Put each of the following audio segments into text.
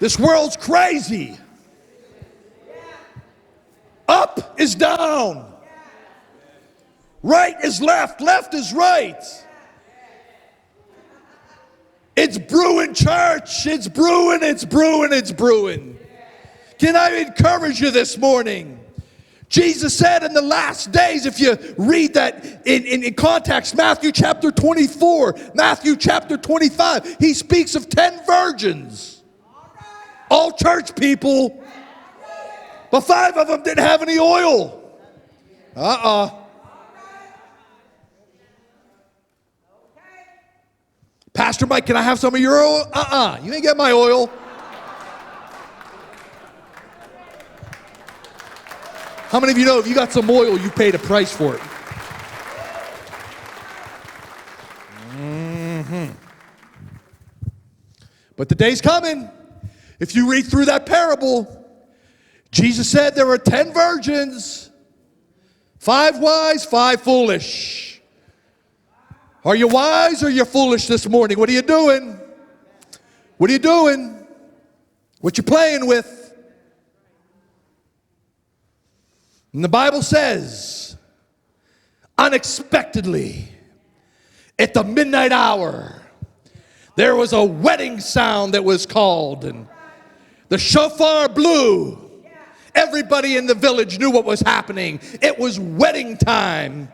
This world's crazy. Up is down. Right is left. Left is right. It's brewing, church. It's brewing, it's brewing, it's brewing. Can I encourage you this morning? Jesus said in the last days, if you read that in context, Matthew chapter 24, Matthew chapter 25, he speaks of 10 virgins. All church people. But 5 of them didn't have any oil. Pastor Mike, can I have some of your oil? You ain't get my oil. How many of you know if you got some oil, you paid a price for it? But the day's coming. If you read through that parable, Jesus said there were 10 virgins, 5 wise, 5 foolish. Are you wise or are you foolish this morning? What are you doing? What are you doing? What you playing with? And the Bible says, unexpectedly, at the midnight hour, there was a wedding sound that was called, and the shofar blew. Everybody in the village knew what was happening. It was wedding time.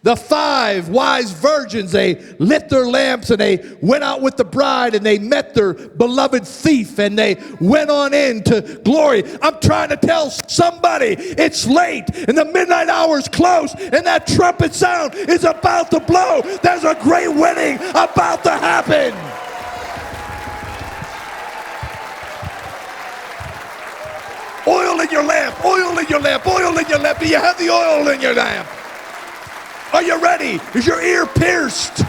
The 5 wise virgins, they lit their lamps and they went out with the bride and they met their beloved thief and they went on into glory. I'm trying to tell somebody it's late and the midnight hour is close and that trumpet sound is about to blow. There's a great wedding about to happen. Oil in your lamp, oil in your lamp, oil in your lamp. Do you have the oil in your lamp? Are you ready? Is your ear pierced?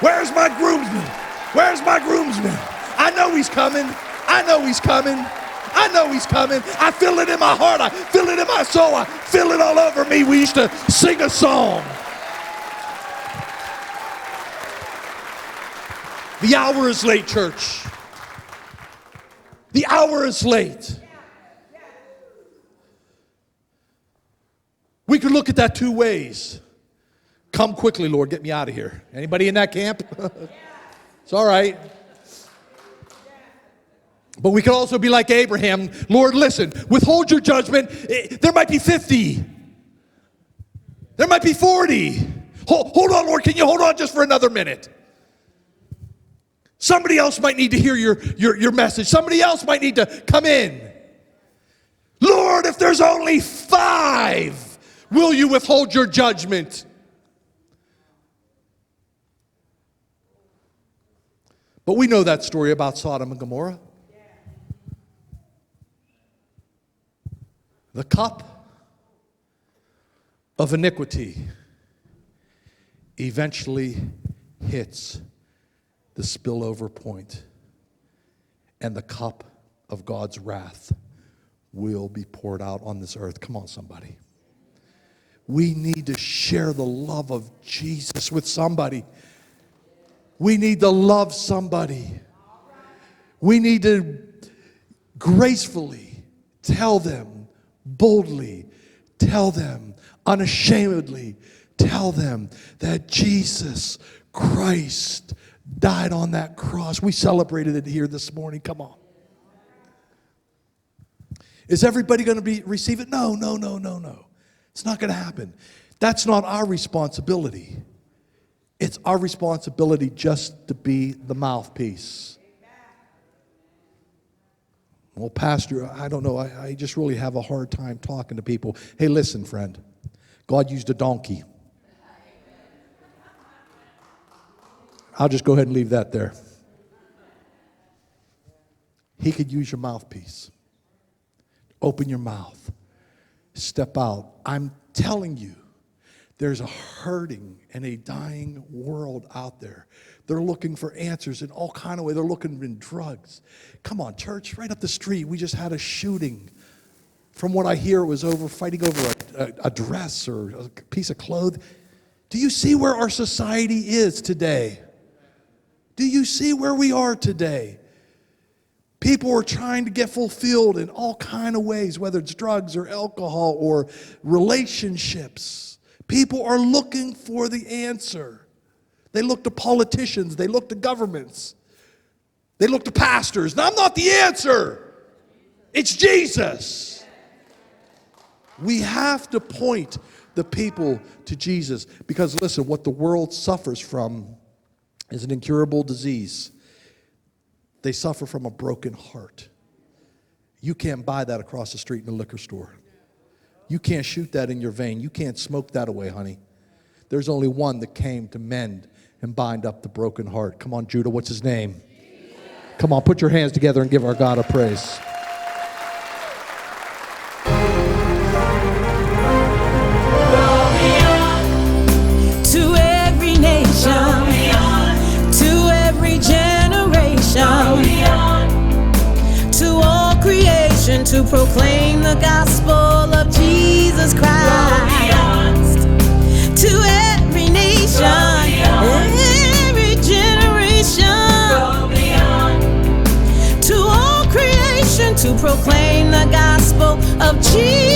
Where's my groomsman? Where's my groomsman? I know he's coming. I know he's coming. I know he's coming. I feel it in my heart. I feel it in my soul. I feel it all over me. We used to sing a song. The hour is late, church. The hour is late. We could look at that 2 ways. Come quickly, Lord, get me out of here. Anybody in that camp? It's all right. But we could also be like Abraham. Lord, listen, withhold your judgment. There might be 50. There might be 40. Hold on, Lord, can you hold on just for another minute? Somebody else might need to hear your message. Somebody else might need to come in. Lord, if there's only 5, will you withhold your judgment? But we know that story about Sodom and Gomorrah. The cup of iniquity eventually hits the spillover point, and the cup of God's wrath will be poured out on this earth. Come on, somebody. We need to share the love of Jesus with somebody. We need to love somebody. We need to gracefully tell them, boldly tell them, unashamedly tell them that Jesus Christ died on that cross. We celebrated it here this morning. Come on. Is everybody going to receive it? No. It's not going to happen. That's not our responsibility. It's our responsibility just to be the mouthpiece. Well, Pastor, I don't know. I just really have a hard time talking to people. Hey, listen, friend. God used a donkey. I'll just go ahead and leave that there. He could use your mouthpiece. Open your mouth. Step out. I'm telling you, there's a hurting and a dying world out there. They're looking for answers in all kind of ways. They're looking in drugs. Come on, church, right up the street, we just had a shooting. From what I hear, it was fighting over a dress or a piece of clothing. Do you see where our society is today? Do you see where we are today? People are trying to get fulfilled in all kinds of ways, whether it's drugs or alcohol or relationships. People are looking for the answer. They look to politicians. They look to governments. They look to pastors. And I'm not the answer. It's Jesus. We have to point the people to Jesus. Because listen, what the world suffers from is an incurable disease. They suffer from a broken heart. You can't buy that across the street in a liquor store. You can't shoot that in your vein. You can't smoke that away, honey. There's only one that came to mend and bind up the broken heart. Come on, Judah, what's his name? Jesus. Come on, put your hands together and give our God a praise. To every nation, to every generation, to all creation, to proclaim the gospel of Jesus Christ. To every nation, every generation, to all creation, to proclaim the gospel of Jesus.